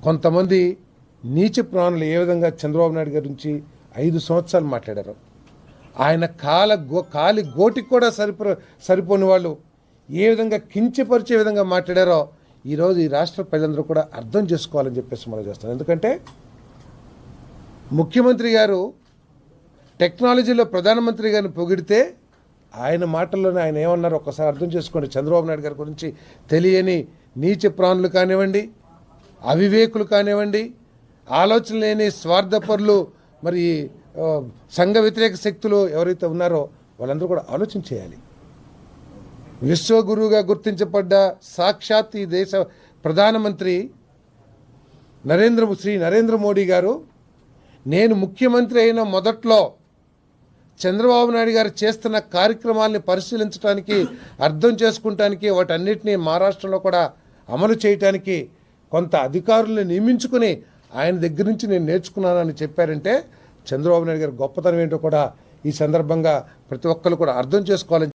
కొంతమంది నీచ ప్రాణులు ఏ విధంగా చంద్రబాబు నాయుడు గారి నుంచి 5 సంవత్సరాలు మాట్లాడారు. ఆయన కాలి గోటికి కూడా సరిపోని వాళ్ళు ఏ విధంగా కించపరిచే విధంగా మాట్లాడారో ఈరోజు ఈ రాష్ట్ర ప్రజలందరూ కూడా అర్థం చేసుకోవాలని చెప్పేసి మనం చేస్తాం. ఎందుకంటే ముఖ్యమంత్రి గారు టెక్నాలజీలో ప్రధానమంత్రి గారిని పొగిడితే ఆయన మాటల్లోనే ఆయన ఏమన్నారో ఒక్కసారి అర్థం చేసుకోండి. చంద్రబాబు నాయుడు గారి గురించి తెలియని నీచ ప్రాణులు కానివ్వండి, అవివేకులు కానివ్వండి, ఆలోచన లేని స్వార్థపరులు, మరి సంఘ వ్యతిరేక శక్తులు ఎవరైతే ఉన్నారో వాళ్ళందరూ కూడా ఆలోచన చేయాలి. విశ్వగురువుగా గుర్తించబడ్డ సాక్షాత్ ఈ దేశ ప్రధానమంత్రి శ్రీ నరేంద్ర మోడీ గారు నేను ముఖ్యమంత్రి అయిన మొదట్లో చంద్రబాబు నాయుడు గారు చేస్తున్న కార్యక్రమాలని పరిశీలించడానికి, అర్థం చేసుకుంటానికి, వాటన్నిటినీ మహారాష్ట్రలో కూడా అమలు చేయటానికి కొంత అధికారులను నియమించుకుని ఆయన దగ్గర నుంచి నేను నేర్చుకున్నానని చెప్పారంటే చంద్రబాబు నాయుడు గారి గొప్పతనం ఏంటో కూడా ఈ సందర్భంగా ప్రతి ఒక్కరు కూడా అర్థం చేసుకోవాలని